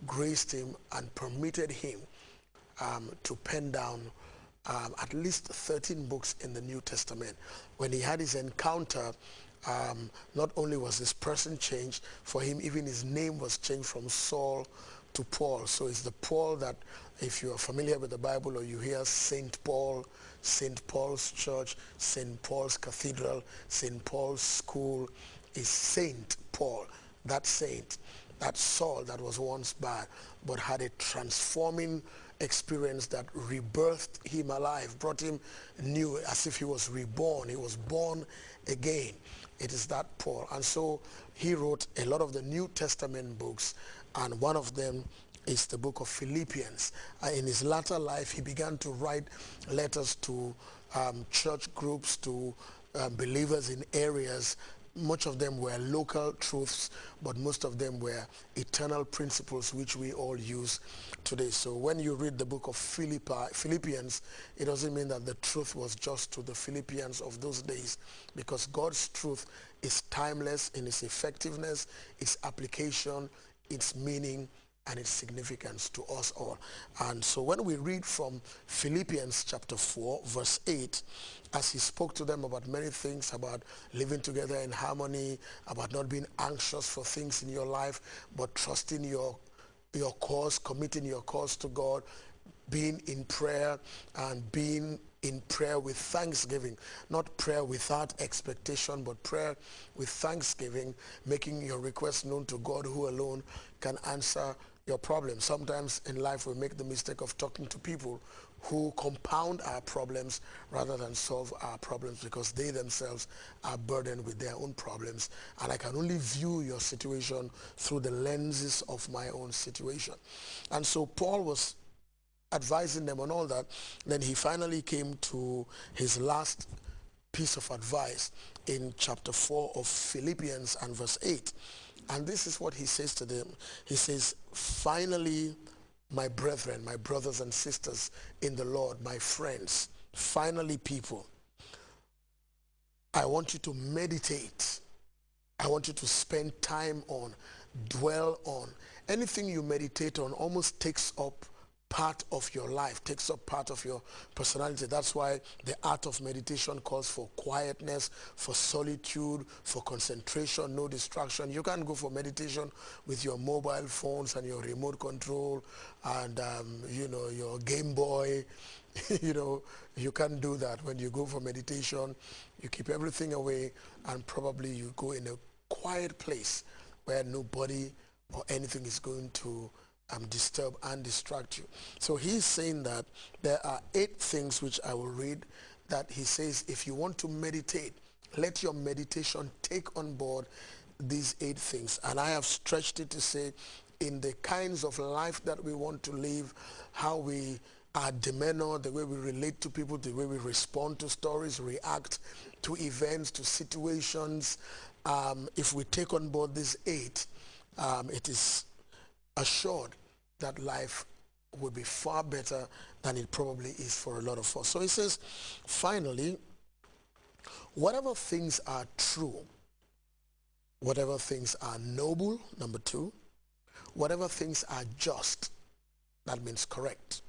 graced him and permitted him to pen down at least 13 books in the New Testament. When he had his encounter, not only was this person changed, for him even his name was changed from Saul to Paul. So it's the Paul that, if you are familiar with the Bible or you hear St. Paul, St. Paul's Church, St. Paul's Cathedral, St. Paul's School, is Saint Paul, that saint, that Saul that was once bad, but had a transforming experience that rebirthed him alive, brought him new, as if he was reborn. He was born again. It is that Paul. And so he wrote a lot of the New Testament books, and one of them is the book of Philippians. In his latter life, he began to write letters to church groups, to believers in areas. Much of them were local truths, but most of them were eternal principles which we all use today. So when you read the book of Philippians, it doesn't mean that the truth was just to the Philippians of those days, because God's truth is timeless in its effectiveness, its application, its meaning, and its significance to us all. And so when we read from Philippians chapter 4, verse 8, as he spoke to them about many things, about living together in harmony, about not being anxious for things in your life, but trusting your cause, committing your cause to God, being in prayer, and being in prayer with thanksgiving, not prayer without expectation, but prayer with thanksgiving, making your request known to God, who alone can answer your problem. Sometimes in life we make the mistake of talking to people who compound our problems rather than solve our problems, because they themselves are burdened with their own problems, and I can only view your situation through the lenses of my own situation. And so Paul was advising them on all that. Then he finally came to his last piece of advice in chapter 4 of Philippians and verse 8. And this is what he says to them. He says, finally, my brethren, my brothers and sisters in the Lord, my friends, finally, people, I want you to meditate. I want you to spend time on, dwell on. Anything you meditate on almost takes up part of your life, takes up part of your personality. That's why the art of meditation calls for quietness, for solitude, for concentration, no distraction. You can't go for meditation with your mobile phones and your remote control and your Game Boy. You can't do that. When you go for meditation, you keep everything away, and probably you go in a quiet place where nobody or anything is going to disturb and distract you. So he's saying that there are 8 things which I will read, that he says if you want to meditate, let your meditation take on board these 8 things. And I have stretched it to say, in the kinds of life that we want to live, how we, our demeanor, the way we relate to people, the way we respond to stories, react to events, to situations, if we take on board these 8, it is assured that life will be far better than it probably is for a lot of us. So he says, finally, whatever things are true, whatever things are noble, number 2, whatever things are just, that means correct.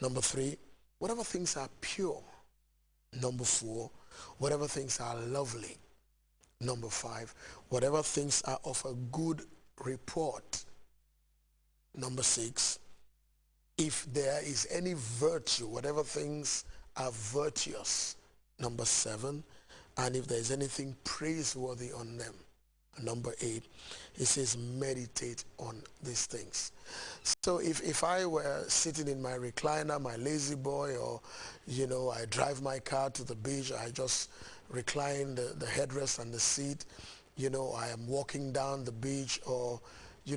Number 3, whatever things are pure. Number 4, whatever things are lovely. Number 5, whatever things are of a good report. Number 6, if there is any virtue, whatever things are virtuous. Number 7, and if there is anything praiseworthy on them. Number 8, he says meditate on these things. So if I were sitting in my recliner, my lazy boy, or I drive my car to the beach, I just recline the headrest and the seat, I am walking down the beach, or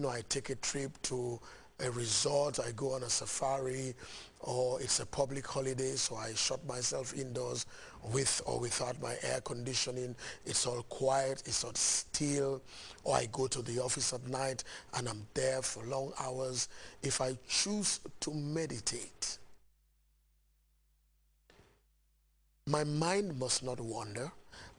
I take a trip to a resort, I go on a safari, or it's a public holiday, so I shut myself indoors with or without my air conditioning. It's all quiet, it's all still, or I go to the office at night and I'm there for long hours. If I choose to meditate, My mind must not wander.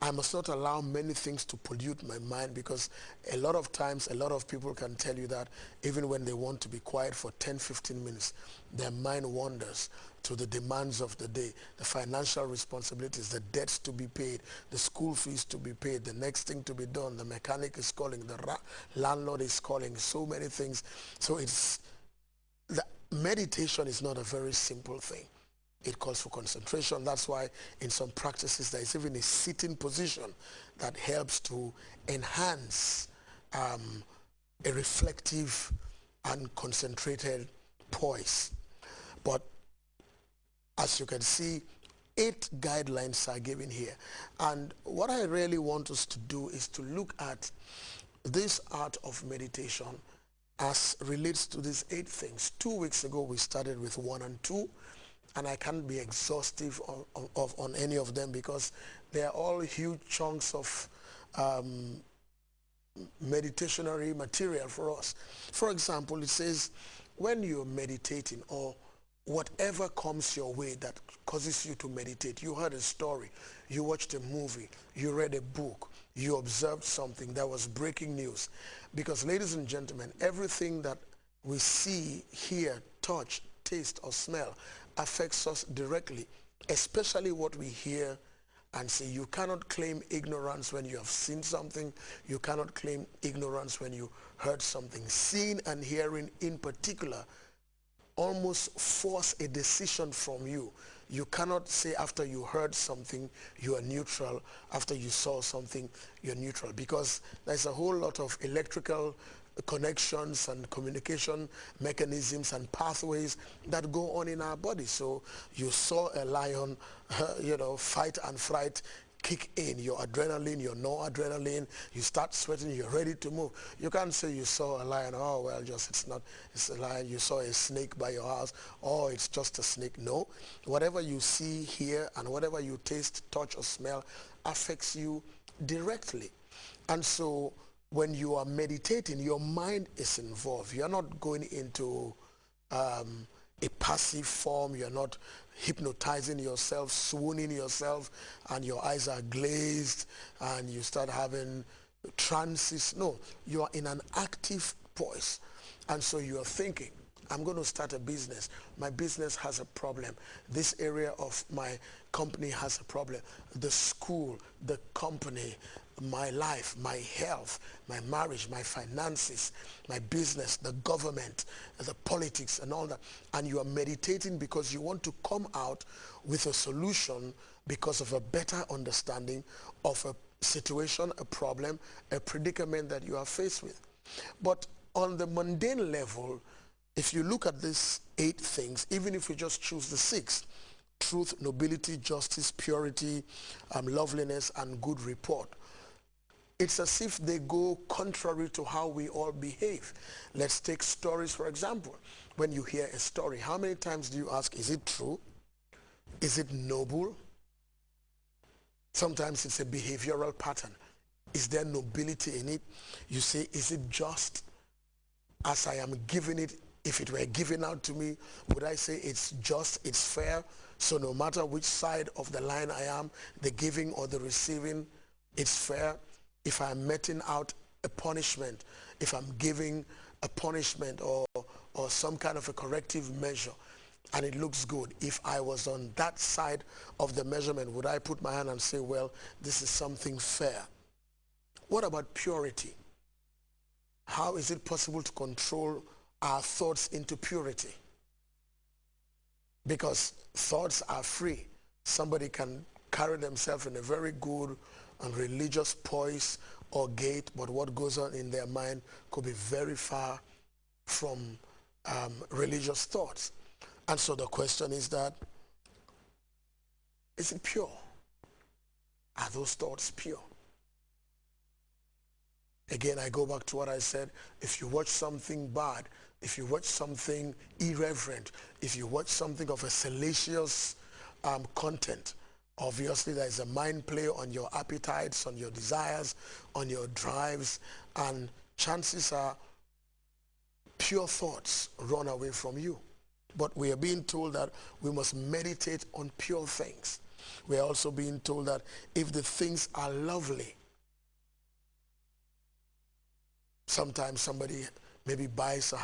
I must not allow many things to pollute my mind, because a lot of times a lot of people can tell you that even when they want to be quiet for 10, 15 minutes, their mind wanders to the demands of the day, the financial responsibilities, the debts to be paid, the school fees to be paid, the next thing to be done, the mechanic is calling, the landlord is calling, so many things. So the meditation is not a very simple thing. It calls for concentration. That's why in some practices there is even a sitting position that helps to enhance a reflective and concentrated poise. But as you can see, 8 guidelines are given here. And what I really want us to do is to look at this art of meditation as relates to these 8 things. 2 weeks ago we started with 1 and 2, and I can't be exhaustive on any of them because they are all huge chunks of meditationary material for us. For example, it says when you're meditating, or whatever comes your way that causes you to meditate, you heard a story, you watched a movie, you read a book, you observed something that was breaking news. Because ladies and gentlemen, everything that we see, hear, touch, taste or smell affects us directly, especially what we hear and see. You cannot claim ignorance when you have seen something. You cannot claim ignorance when you heard something. Seeing and hearing in particular almost force a decision from you. You cannot say after you heard something you are neutral, after you saw something you're neutral, because there's a whole lot of electrical connections and communication mechanisms and pathways that go on in our body. So you saw a lion, fight and fright kick in, your adrenaline, your noradrenaline, you start sweating, you're ready to move. You can't say you saw a lion, oh well, it's a lion. You saw a snake by your house, oh it's just a snake. No, whatever you see, hear, and whatever you taste, touch or smell affects you directly. And so when you are meditating, your mind is involved. You're not going into a passive form. You're not hypnotizing yourself, swooning yourself, and your eyes are glazed and you start having trances. No, you are in an active poise. And so you are thinking, I'm going to start a business. My business has a problem. This area of my company has a problem. The school, the company, my life, my health, my marriage, my finances, my business, the government, the politics and all that. And you are meditating because you want to come out with a solution because of a better understanding of a situation, a problem, a predicament that you are faced with. But on the mundane level, if you look at these 8 things, even if you just choose the 6, truth, nobility, justice, purity, loveliness, and good report, it's as if they go contrary to how we all behave. Let's take stories, for example. When you hear a story, how many times do you ask, is it true? Is it noble? Sometimes it's a behavioral pattern. Is there nobility in it? You say, is it just as I am giving it? If it were given out to me, would I say it's just, it's fair? So no matter which side of the line I am, the giving or the receiving, it's fair. If I'm meting out a punishment, if I'm giving a punishment or some kind of a corrective measure, and it looks good, if I was on that side of the measurement, would I put my hand and say, well, this is something fair? What about purity? How is it possible to control our thoughts into purity? Because thoughts are free. Somebody can carry themselves in a very good and religious poise or gait, but what goes on in their mind could be very far from religious thoughts. And so the question is that, is it pure? Are those thoughts pure? Again, I go back to what I said. If you watch something bad, if you watch something irreverent, if you watch something of a salacious content, obviously there is a mind play on your appetites, on your desires, on your drives, and chances are pure thoughts run away from you. But we are being told that we must meditate on pure things. We're also being told that if the things are lovely, sometimes somebody maybe buys a house